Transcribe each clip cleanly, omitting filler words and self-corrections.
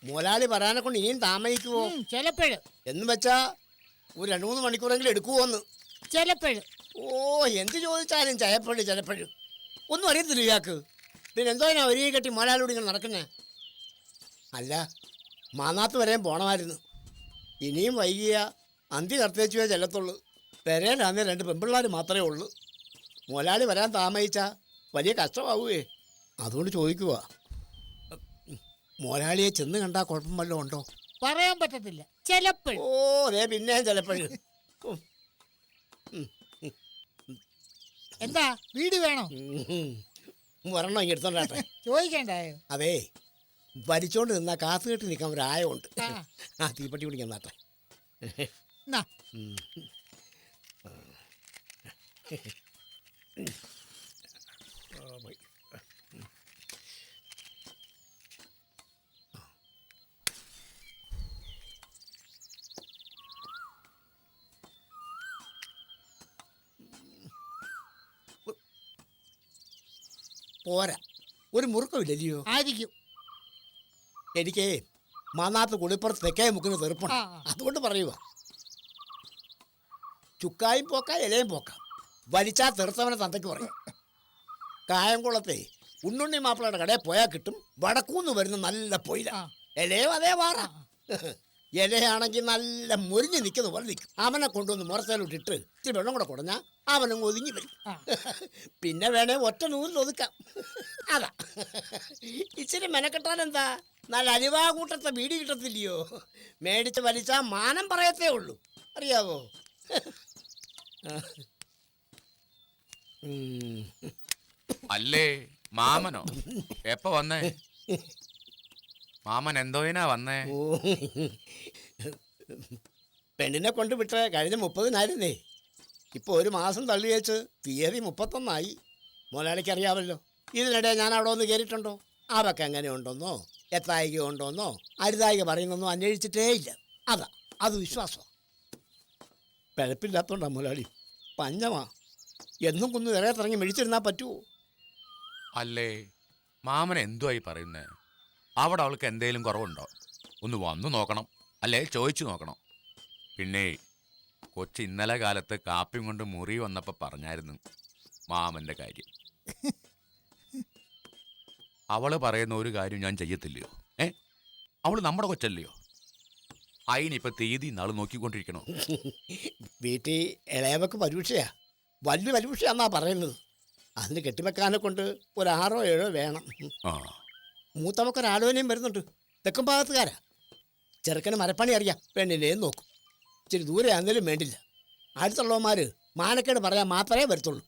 മുതലാളി പറയാനെ കൊണ്ട് ഇനിയും താമസിക്കുവോ? ചിലപ്പോഴ്. എന്ന് വെച്ചാ ഒരു 2-3 മണിക്കൂറെങ്കിലും എടുക്കുവോന്ന്? ചിലപ്പോഴ്. ഓ, എന്ത് ചോദിച്ചാലും ചിലപ്പോഴും ഒന്നും അറിയത്തില്ല ഇയാൾക്ക്. പിന്നെ എന്തോ ഞാൻ ഒരുങ്ങി കെട്ടി മുതലാളിയോട് ഇങ്ങനെ നടക്കുന്നേ? അല്ല, മാന്നാത്ത് വരെയും പോണമായിരുന്നു. ഇനിയും വൈകിയ അന്തി കർത്തേച്ചുവേ ചെല്ലത്തുള്ളൂ. പെരേലാന്നേ 2 പെൺപിള്ളേർ മാത്രമേ ഉള്ളൂ. മുതലാളി വരാൻ താമസിച്ചാൽ വലിയ കഷ്ടമാവുകയെ. അതുകൊണ്ട് ചോദിക്കുക, മുതലാളിയെ ചെന്ന് കണ്ടാൽ കുഴപ്പം വല്ലതും ഉണ്ടോ? പറയാൻ പറ്റത്തില്ല, ചിലപ്പോഴും. ഓ, അതെ, പിന്നെയും ചിലപ്പോഴും. എന്താ വീട് വേണോ? വരണം, ഇങ്ങ് എടുത്തോണ്ടാട്ടെ. ചോദിക്കണ്ടായോ? അതേ, വലിച്ചോണ്ട് നിന്നാ കാത്തു കെട്ടി നിൽക്കാൻ ഒരായുണ്ട്. ആ തീപ്പെട്ടി പിടിക്കാൻ നാട്ടെ. പോരാ, ഒരു മുറുക്കമില്ലല്ലയോ? ആയിരിക്കും. എനിക്ക് മാന്നാത്ത് കുളിപ്പുറത്ത് തെക്കേ മുക്കുന്ന തെറുപ്പുണ്ട്, അതുകൊണ്ട് പറയുക. ചുക്കായും പോക്കാം, ഇലയും പോക്കാം. വലിച്ചാൽ തെറുത്തവനെ തന്തയ്ക്ക് പറയും. കായംകുളത്തെ ഉണ്ണുണ്ണി മാപ്പിളയുടെ കടയിൽ പോയാൽ കിട്ടും വടക്കൂന്ന് വരുന്ന നല്ല പൊയില. ഇലയും അതേ വാറ. ഇലയാണെങ്കിൽ നല്ല മുരിഞ്ഞ് നിൽക്കുന്ന പോലെ നിൽക്കും. അവനെ കൊണ്ടുവന്ന് മുറത്തേലോട്ടിട്ട് ഇത്തിരി വെള്ളം കൂടെ കുടഞ്ഞാൽ അവനും ഒതുങ്ങി വരും. പിന്നെ വേണേ ഒറ്റ നൂറിൽ ഒതുക്കാം. അതാ, ഇച്ചിരി മെനക്കെട്ടാൽ എന്താ, നല്ല അരിവാ കൂട്ടത്തെ വീട് കിട്ടത്തില്ലയോ? മേടിച്ച് വലിച്ചാൽ മാനം പറയത്തേ ഉള്ളൂ, അറിയാവോ? അല്ലേ മാമനോ? എപ്പ വന്നേ? മാമൻ എന്തോയിനാ വന്നേ? ഓ, പെണ്ണിനെ കൊണ്ട് വിട്ട് കഴിഞ്ഞ 30-നായിരുന്നേ. ഇപ്പോൾ 1 മാസം തള്ളി വെച്ച് തീയതി 31-ആയി. മുതലാളിക്ക് അറിയാമല്ലോ. ഇതിനിടെ ഞാൻ അവിടെ ഒന്ന് കയറിയിട്ടുണ്ടോ? അവർക്ക് എങ്ങനെ ഉണ്ടോന്നോ എത്തായിക ഉണ്ടോന്നോ അരുതായിക പറയുന്നൊന്നും അന്വേഷിച്ചിട്ടേ ഇല്ല. അതാ, അത് വിശ്വാസമാണ്. പിഴപ്പില്ലാത്തോണ്ടാ മുതലാളി. പഞ്ഞമാ, എന്നും കുന്ന് വേറെ ഇറങ്ങി മെഴിച്ചിരുന്നാൽ പറ്റുമോ? അല്ലേ, മാമൻ എന്തുവായി പറയുന്നേ? അവിടെ അവൾക്ക് എന്തേലും കുറവുണ്ടോ? ഒന്ന് വന്നു നോക്കണം, അല്ലേ ചോദിച്ചു നോക്കണം. പിന്നെ കൊച്ചി ഇന്നലെ കാലത്ത് കാപ്പിയും കൊണ്ട് മുറി വന്നപ്പോൾ പറഞ്ഞായിരുന്നു മാമൻ്റെ കാര്യം. അവള് പറയുന്ന ഒരു കാര്യം ഞാൻ ചെയ്യത്തില്ലയോ? അവള് നമ്മുടെ കൊച്ചല്ലയോ? അതിനിപ്പോൾ തീയതി നാൾ നോക്കിക്കൊണ്ടിരിക്കണോ? വീട്ടിൽ ഇളയവക്ക് പരീക്ഷയാ, വലിയ പരീക്ഷയാന്നാ പറയുന്നത്. അതിന് കെട്ടിവെക്കാനെ കൊണ്ട് ഒരു 6-7 വേണം. മൂത്തവക്കൊരാലോചനയും വരുന്നുണ്ട്, തെക്കും ഭാഗത്തുകാരാ. ചെറുക്കന് മരപ്പണി അറിയാം, പെണ്ണിനെയും നോക്കും. ഇച്ചിരി ദൂരെ ആണെങ്കിലും വേണ്ടില്ല. അടുത്തുള്ളവന്മാർ മാനക്കേട് പറയാൻ മാത്രമേ വരത്തുള്ളൂ.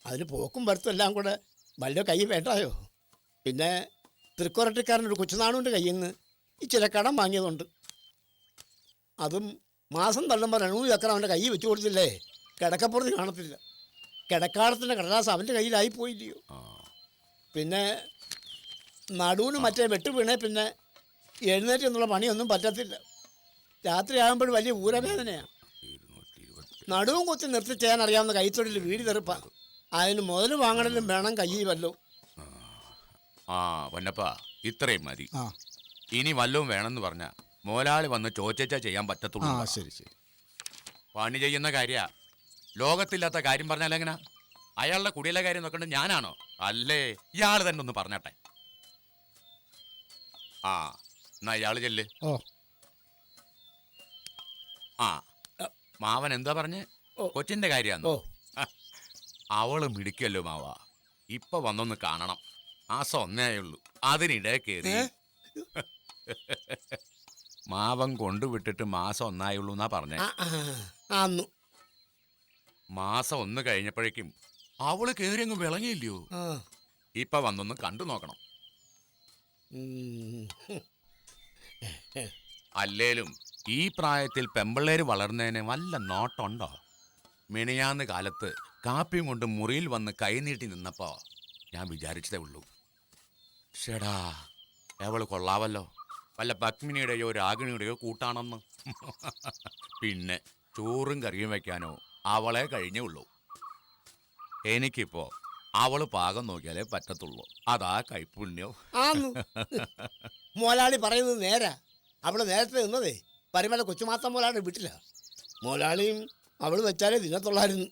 അതിന് പോക്കും വരത്തും എല്ലാം കൂടെ വല്ല കൈ വേണ്ടായോ? പിന്നെ തൃക്കോരട്ടിക്കാരനൊരു കൊച്ചുനാളുണ്ട് കയ്യിൽ നിന്ന് ഇച്ചിരി കടം വാങ്ങിയതുണ്ട്. അതും മാസം തള്ളുമ്പോൾ 2 ചക്രം അവൻ്റെ കൈ വെച്ചു കൊടുത്തില്ലേ, കിടക്കപ്പുറത്ത് കാണത്തില്ല. കിടക്കാടത്തിൻ്റെ കടലാസ് അവൻ്റെ കയ്യിലായി പോയില്ലയോ? പിന്നെ നടുവിന് മറ്റേ വെട്ട് വീണേ പിന്നെ എഴുന്നേറ്റ് എന്നുള്ള പണിയൊന്നും പറ്റത്തില്ല. രാത്രിയാകുമ്പോൾ വലിയ ഊരവേദനയാണ്. നടുവും കുത്തി നിർത്തി ചെയ്യാൻ അറിയാവുന്ന കൈത്തൊഴിൽ വീട് തെറുപ്പാണ്. അതിന് മുതൽ വാങ്ങണലും വേണം കയ്യിൽ വല്ലോ. പൊന്നപ്പ, ഇത്രയും മതി. ഇനി വല്ലതും വേണമെന്ന് പറഞ്ഞാൽ മോലാളി വന്ന് ചോദിച്ചാ ചെയ്യാൻ പറ്റത്തുള്ളൂ. ശരി ശരി. പണി ചെയ്യുന്ന കാര്യ, ലോകത്തില്ലാത്ത കാര്യം പറഞ്ഞാൽ എങ്ങനെ? അയാളുടെ കുടിയിലെ കാര്യം നോക്കേണ്ടത് ഞാനാണോ? അല്ലേ, ഇയാൾ തന്നെ ഒന്ന് പറഞ്ഞട്ടെ. എന്നാ ഇയാള് ചെല്ല്. മാവൻ എന്താ പറഞ്ഞേ? കൊച്ചിന്റെ കാര്യാന്നോ? അവള് മിടിക്കല്ലോ മാവ. ഇപ്പൊ വന്നൊന്ന് കാണണം. മാസം 1 ആയുള്ളൂ, അതിനിടെ കയറി. മാവൻ കൊണ്ടുവിട്ടിട്ട് മാസം 1 ആയുള്ളൂ എന്നാ പറഞ്ഞേ. മാസം 1 കഴിഞ്ഞപ്പോഴേക്കും അവള് കയറി അങ്ങ് വിളങ്ങിയില്ലയോ? ഇപ്പൊ വന്നൊന്ന് കണ്ടു നോക്കണം. അല്ലേലും ഈ പ്രായത്തിൽ പെമ്പിള്ളേര് വളർന്നതിന് വല്ല നോട്ടുണ്ടോ? മിനിയാന്ന് കാലത്ത് കാപ്പിയും കൊണ്ട് മുറിയിൽ വന്ന് കൈനീട്ടി നിന്നപ്പോ ഞാൻ വിചാരിച്ചതേ ഉള്ളൂ, ഷെടാ അവള് കൊള്ളാവല്ലോ, വല്ല പത്മിനിയുടെയോ രാഗിണിയുടെയോ കൂട്ടാണെന്ന്. പിന്നെ ചോറും കറിയും വയ്ക്കാനോ അവളെ കഴിഞ്ഞേ ഉള്ളൂ. എനിക്കിപ്പോ അവള് പാകം നോക്കിയാലേ പറ്റത്തുള്ളൂ. അതാ കൈപ്പുണ്യം. മോലാളി പറയുന്നത് നേരാ. അവള് നേരത്തെ നിന്നതേ പരിമല കൊച്ചുമാത്തം മോലാണ് വീട്ടില. മോലാളിയും അവള് വെച്ചാലേ ദിനത്തുള്ളായിരുന്നു.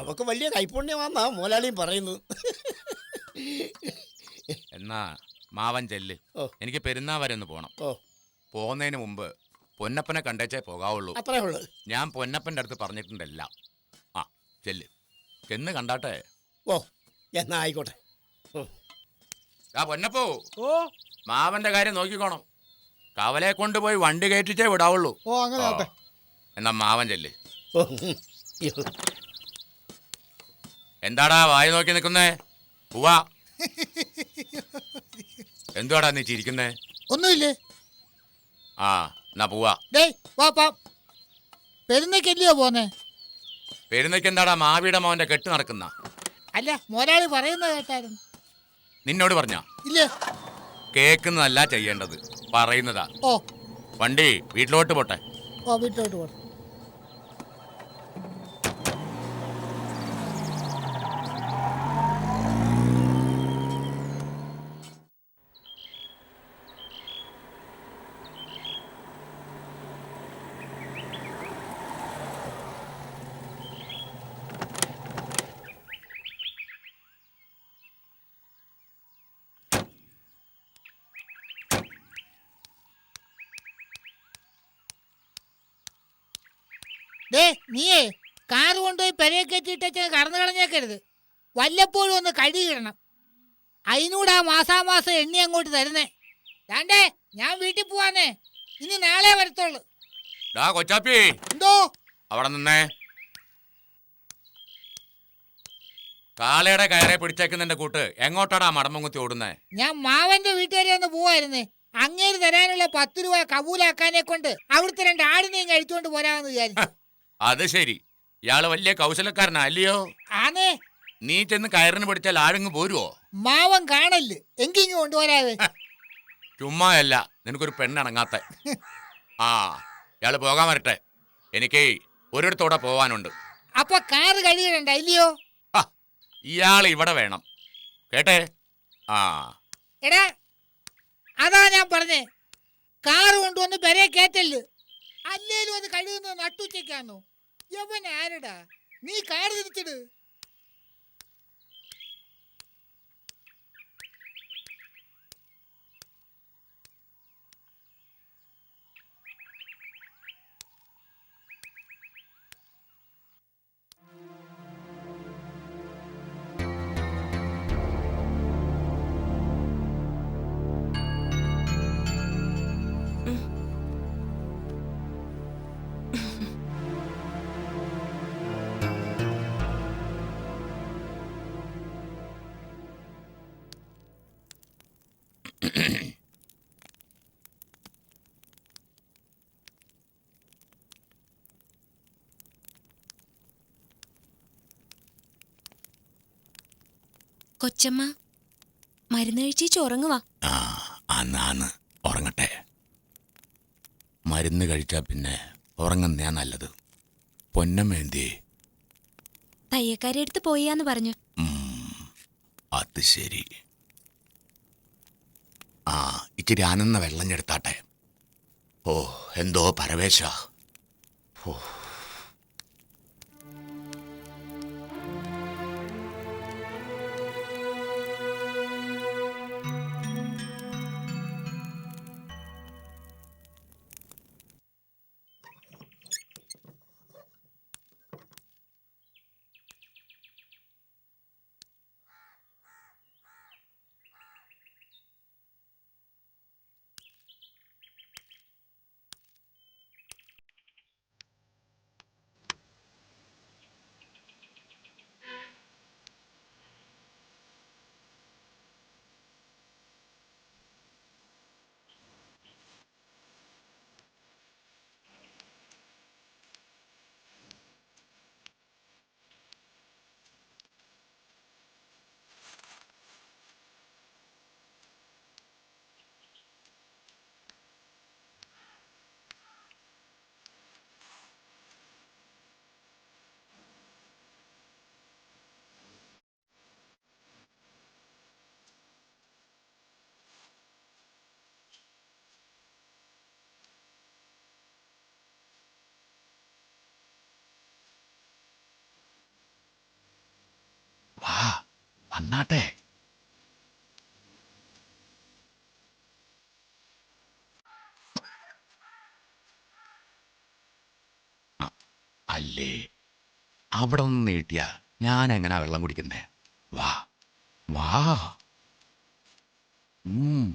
അവക്ക് വലിയ കൈപ്പുണ്യമാന്നാ മോലാളിയും പറയുന്നത്. എന്നാ മാവൻ ചെല്ല്. ഓ. എനിക്ക് പെരുന്നാ വരെ ഒന്ന് പോണം. ഓ, പോകുന്നതിന് മുമ്പ് പൊന്നപ്പനെ കണ്ടേച്ചേ പോകാവുള്ളൂ. അത്രേ ഉള്ളു. ഞാൻ പൊന്നപ്പൻ്റെ അടുത്ത് പറഞ്ഞിട്ടുണ്ടല്ല. ആ ചെല്ല്, ചെന്ന് കണ്ടാട്ടെ. ഓ, എന്നാ ആയിക്കോട്ടെ. ഓ, ആ പൊന്നപ്പോ, ഓ മാവന്റെ കാര്യം നോക്കിക്കോണം. കവലെ കൊണ്ടുപോയി വണ്ടി കയറ്റിച്ചേ വിടാവുള്ളൂ. ഓ അങ്ങനെ ആ. ആവട്ടെ. എന്നാ മാവൻ ചെല്ല്. ഓ, എന്താടാ വായി നോക്കി നിൽക്കുന്നേ? പോവാ. എന്തുവാടാ നീ ചിരിക്കുന്നേ? ഒന്നുമില്ലേ? ആ എന്നാ പോവാ. ഡേയ് വാ പെരുന്നക്കല്ലയോ പോന്നെ? പെരുന്നയ്ക്ക് എന്താടാ മാവിയുടെ മോന്റെ കെട്ട് നടക്കുന്ന? അല്ല മോലാളി പറയുന്നത് കേട്ടായിരുന്നു. നിന്നോട് പറഞ്ഞ ഇല്ലേ? കേക്കുന്നതല്ല ചെയ്യേണ്ടത്, പറയുന്നതാ. ഓ വണ്ടി വീട്ടിലോട്ട് പോട്ടെ. ഓ വീട്ടിലോട്ട് പോട്ടെ. ഡേ നീയേ കാറ് കൊണ്ടുപോയി പെരയെ കയറ്റിയിട്ട് കടന്നു കളഞ്ഞേക്കരുത്. വല്ലപ്പോഴും ഒന്ന് കഴുകിടണം. അതിനൂടെ ആ മാസാമാസം എണ്ണി അങ്ങോട്ട് തരുന്നേ. ദാണ്ടേ ഞാൻ വീട്ടിൽ പോവാന്നേ. ഇനി നാളെ വരത്തുള്ളു. ഡാ കൊച്ചാപ്പി, എന്തോ? അവിടെ നിന്നേ. കാളയുടെ കയറെ പിടിച്ചേക്കുന്നതിന്റെ കൂട്ട് എങ്ങോട്ടാടാ മടമ്പുകുത്തി ഓടുന്നേ? ഞാൻ മാവന്റെ വീട്ടുകാരെ ഒന്ന് പോവായിരുന്നേ. അങ്ങേര് തരാനുള്ള 10 രൂപ കബൂലാക്കാനെ കൊണ്ട് അവിടുത്തെ 2 ആടിനെയും കഴിച്ചുകൊണ്ട് പോരാമെന്ന് വിചാരിച്ചു. അത് ശരി, ഇയാള് വലിയ കൗശലക്കാരനാ അല്ലയോ? ആന്നേ. നീ ചെന്ന് കയറിന് പിടിച്ചാൽ ആഴങ്ങ് പോരുവോ? മാവൻ കാണല് എങ്കിങ് കൊണ്ടുപോരാതെ. ചുമ്മായല്ല, നിനക്കൊരു പെണ്ണിണങ്ങാത്ത. ആ ഇയാള് പോകാൻ വരട്ടെ, എനിക്ക് ഒരിടത്തോടെ പോവാനുണ്ട്. അപ്പൊ കാറ് കഴുകിടണ്ട ഇല്ലയോ? ഇയാൾ ഇവിടെ വേണം കേട്ടെ. ആ എടാ അതാ ഞാൻ പറഞ്ഞേ, കാറ് കൊണ്ടുവന്ന് പെരയെ കയറ്റല്. അല്ലേലും അത് കഴുകുന്നത് നട്ടുച്ചയ്ക്കാന്നോ? യവൻ ആരടാ? നീ കാറ് തിരിച്ചിട്. കൊച്ചമ്മ മരുന്ന് കഴിച്ചേച്ച് ഉറങ്ങുവാ. അന്നാന്ന് ഉറങ്ങട്ടെ. മരുന്ന് കഴിച്ചാ പിന്നെ ഉറങ്ങുന്നയാ നല്ലത്. പൊന്നമ്മേന്തിയേ? തയ്യക്കാരെ അടുത്ത് പോയാന്ന് പറഞ്ഞു. അത് ശരി. ആ ഇച്ചിരി ആനന്ദ വെള്ളം എടുത്താട്ടെ. ഓ എന്തോ പരവേശ. ഓ അന്നാട്ടെ അല്ലേ അവിടെ നിന്ന് നീട്ടിയ ഞാൻ എങ്ങനെയാ വെള്ളം കുടിക്കുന്നേ? വാ വാ. ഉം.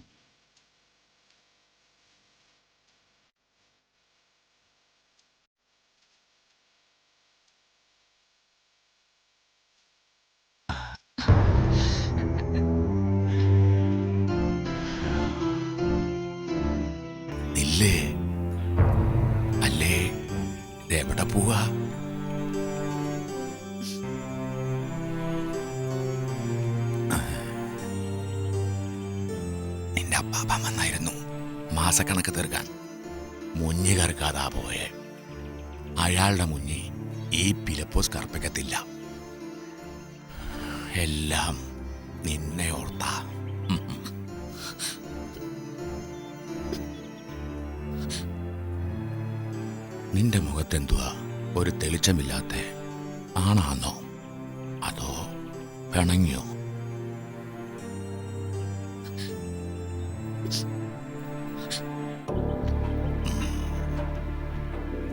നില്ലേ അല്ലേ ഇതെവിടെ പോവാ? നിന്റെ അപ്പാപ്പൻ വന്നായിരുന്നു മാസക്കണക്ക് തീർക്കാൻ. മുഞ്ഞി കറക്കാതാ പോയെ. അയാളുടെ മുഞ്ഞി ഈ പിലപ്പോസ് കർപ്പിക്കത്തില്ല. എല്ലാം നിന്നെ ഓർത്താ. നിന്റെ മുഖത്തെന്തുവാ ഒരു തെളിച്ചമില്ലാത്ത? ആണാന്നോ അതോ പിണങ്ങിയോ?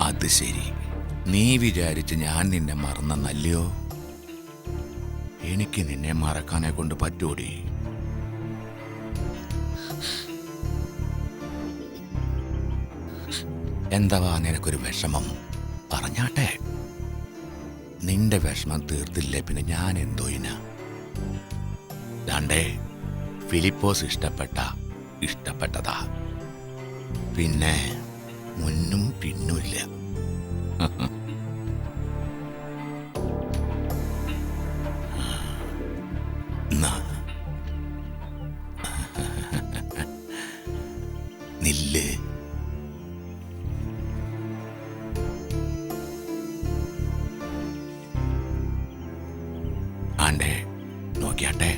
അത് ശരി, നീ വിചാരിച്ച് ഞാൻ നിന്നെ മറന്നല്ലയോ? എനിക്ക് നിന്നെ മറക്കാനെ കൊണ്ട് പറ്റൂടി? എന്താവാ നിനക്കൊരു വിഷമം? പറഞ്ഞാട്ടെ. നിന്റെ വിഷമം തീർത്തില്ലേ പിന്നെ ഞാൻ എന്തോയിനാ? ദാണ്ടേ ഫിലിപ്പോസ് ഇഷ്ടപ്പെട്ടതാ. പിന്നെ മുന്നും പിന്നുമില്ല. നില്ല്. ആണ്ടേ നോക്കിയാട്ടെ.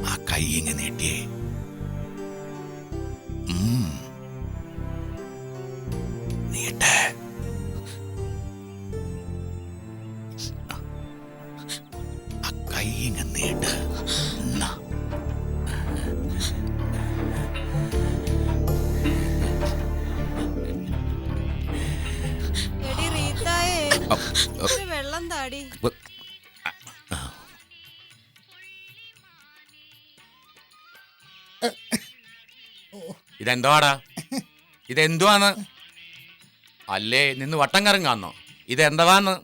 ആ കൈ ഇങ്ങനെ നീട്ടിയേ. നീട്ടെ. ആ കൈ ഇങ്ങനെ നീട്ട്. എന്നാ എടി റീത്തായേ, ഒരു വെള്ളം താടി. ഇതെന്തുവാടാ? ഇതെന്തുവാന്ന്? അല്ലേ നിന്ന് വട്ടം കറങ്ങാന്നോ? ഇതെന്തവാന്ന്?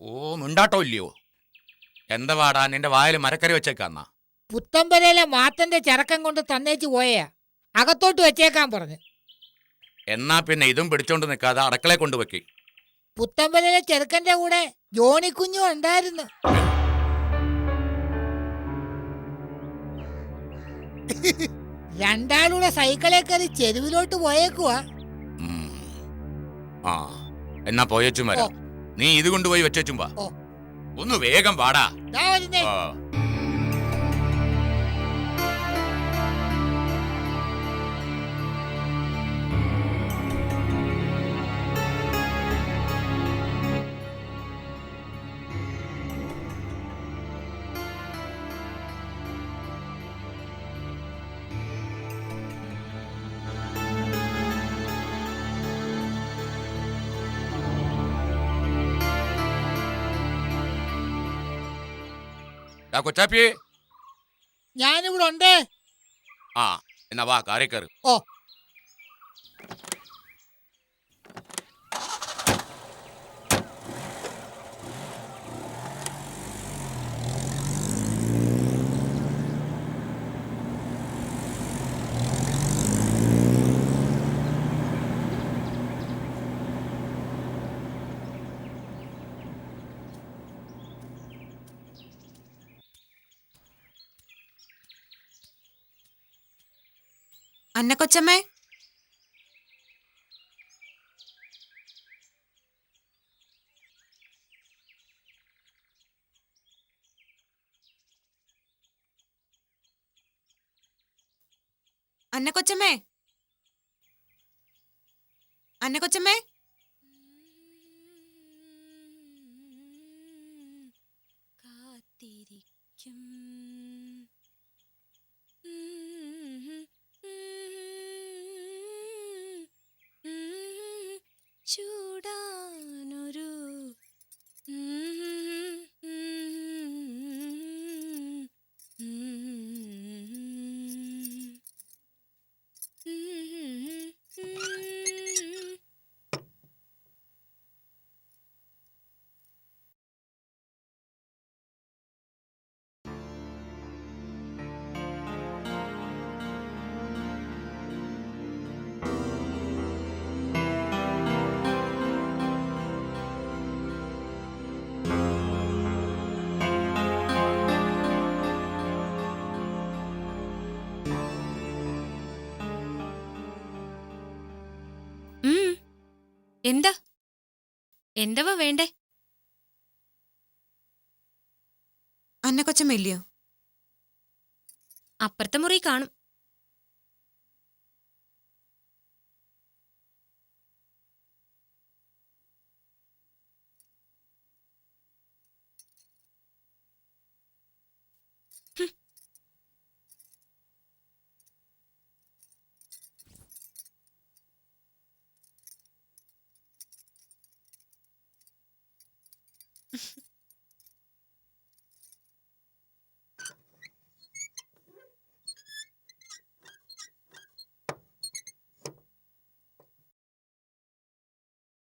ഓ മിണ്ടാട്ടോ ഇല്ലയോ? എന്തവാടാ നിന്റെ വായിൽ മരക്കറി വെച്ചേക്കാന്നാ? പുത്തമ്പലയിലെ മാത്തന്റെ ചരക്കം കൊണ്ട് തന്നേച്ച് പോയാ, അകത്തോട്ട് വെച്ചേക്കാൻ പറഞ്ഞു. എന്നാ പിന്നെ ഇതും പിടിച്ചോണ്ട് നിൽക്കാതെ അടുക്കളയെ കൊണ്ടുവെക്കി. പുത്തമ്പലയിലെ ചെറുക്കന്റെ കൂടെ ജോണിക്കുഞ്ഞും ഉണ്ടായിരുന്നു. രണ്ടാളൂടെ സൈക്കിളെ കയറി ചെരുവിലോട്ട് പോയേക്കുവാ. ആ എന്നാ പോയച്ചും വരാം. നീ ഇത് കൊണ്ടുപോയി വെച്ചും വാ. ഓ. ഒന്ന് വേഗം വാടാ. ദാ വരുന്നേ. ആ. കൊച്ചാപ്പി, ഞാനിവിടെ ഉണ്ട്. ആ എന്നാ വാ കാറി കയറി. ഓ. അന്നക്കൊച്ചമ്മേ, അന്നക്കൊച്ചമ്മേ, അന്നക്കൊച്ചമ്മേ, കാത്തിരിക്കും ചൂടാനൊരു എന്താ എന്തവാ വേണ്ടേ? അന്ന കൊച്ചമ്മയില്ലയോ? അപ്പുറത്തെ മുറി കാണും.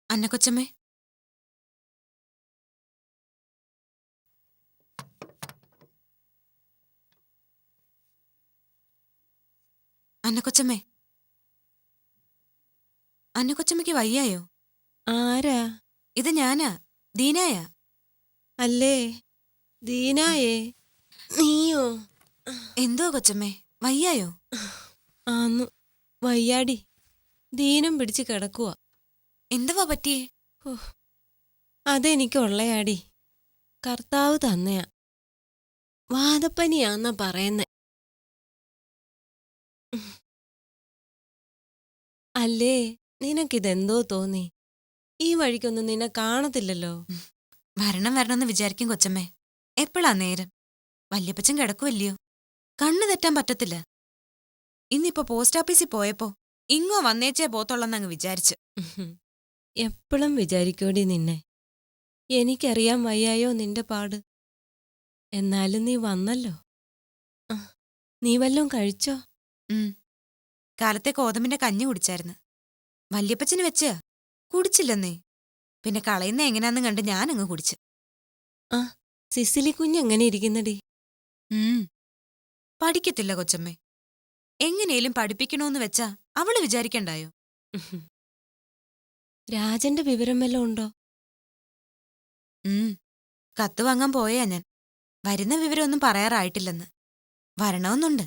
അന്ന കൊച്ചമ്മേ, അന്ന കൊച്ചമ്മേ, അന്ന കൊച്ചമ്മയ്ക്ക് വയ്യായോ? ആരാ? ഇത് ഞാനാ, ദീനായ. അല്ലേ ദീനായേ? നീയോ? എന്തോ കൊച്ചമ്മേ, വയ്യായോ? ആന്നു, വയ്യാടി. ദീനം പിടിച്ച് കിടക്കുവാ. എന്തവാ പറ്റിയേ? അതെനിക്കുള്ളയാടി. കർത്താവ് തന്നെയാ. വാദപ്പനിയാന്നാ പറയുന്നേ. അല്ലേ, നിനക്കിതെന്തോ തോന്നി? ഈ വഴിക്കൊന്നും നിന്നെ കാണത്തില്ലല്ലോ. വരണം വരണമെന്ന് വിചാരിക്കും കൊച്ചമ്മേ. എപ്പോഴാ നേരം? വല്യപ്പച്ചൻ കിടക്കുവല്ലയോ, കണ്ണു തെറ്റാൻ പറ്റത്തില്ല. ഇന്നിപ്പോ പോസ്റ്റ് ഓഫീസിൽ പോയപ്പോ ഇങ്ങോ വന്നേച്ചേ പോത്തുള്ളന്നങ്ങ് വിചാരിച്ചു. എപ്പോഴും വിചാരിക്കോടി നിന്നെ. എനിക്കറിയാൻ വയ്യായോ നിന്റെ പാട്. എന്നാലും നീ വന്നല്ലോ. നീ വല്ലോം കഴിച്ചോ? കാലത്തെ കോതമ്പിന്റെ കഞ്ഞി കുടിച്ചായിരുന്നു. വല്യപ്പച്ചന് വെച്ച് കുടിച്ചില്ലെന്നേ. പിന്നെ കളയുന്ന എങ്ങനെയാന്ന് കണ്ട് ഞാനങ്ങ് കുടിച്ചു. സിസിലി കുഞ്ഞെങ്ങനെ ഇരിക്കുന്നടി? പഠിക്കത്തില്ല കൊച്ചമ്മേ. എങ്ങനെയും പഠിപ്പിക്കണോന്ന് വെച്ചാ അവള് വിചാരിക്കണ്ടായോ? രാജന്റെ വിവരം വല്ലതും ഉണ്ടോ? കത്ത് വാങ്ങാൻ പോയാ ഞാൻ. വരുന്ന വിവരമൊന്നും പറയാറായിട്ടില്ലെന്ന്. വരണമെന്നുണ്ട്.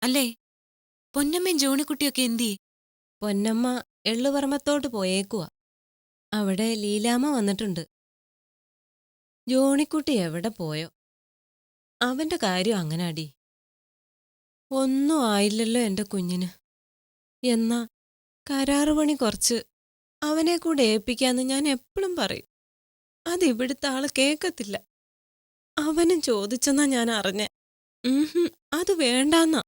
അല്ലേ, പൊന്നമ്മയും ജോണിക്കുട്ടിയൊക്കെ എന്തിയെ? പൊന്നമ്മ എള്ളുപറമ്പത്തോട്ട് പോയേക്കുവാ. അവിടെ ലീലാമ്മ വന്നിട്ടുണ്ട്. ജോണിക്കുട്ടി എവിടെ പോയോ? അവന്റെ കാര്യം അങ്ങനാടി. ഒന്നും ആയില്ലല്ലോ എന്റെ കുഞ്ഞിന്. എന്നാ കരാറുപണി കുറച്ച് അവനെ കൂടെ ഏൽപ്പിക്കാന്ന് ഞാൻ എപ്പോഴും പറയും. അതിവിടുത്തെ ആള് കേക്കത്തില്ല. അവനും ചോദിച്ചെന്നാ ഞാൻ അറിഞ്ഞെ. അത് വേണ്ടാന്നാ.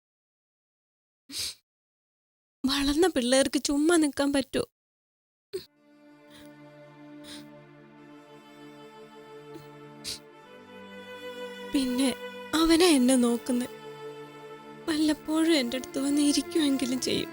വളർന്ന പിള്ളേർക്ക് ചുമ്മാ നിൽക്കാൻ പറ്റുമോ? പിന്നെ അവനാ എന്നെ നോക്കുന്നെ. വല്ലപ്പോഴും എൻ്റെ അടുത്ത് വന്ന് ഇരിക്കുമെങ്കിലും ചെയ്യും.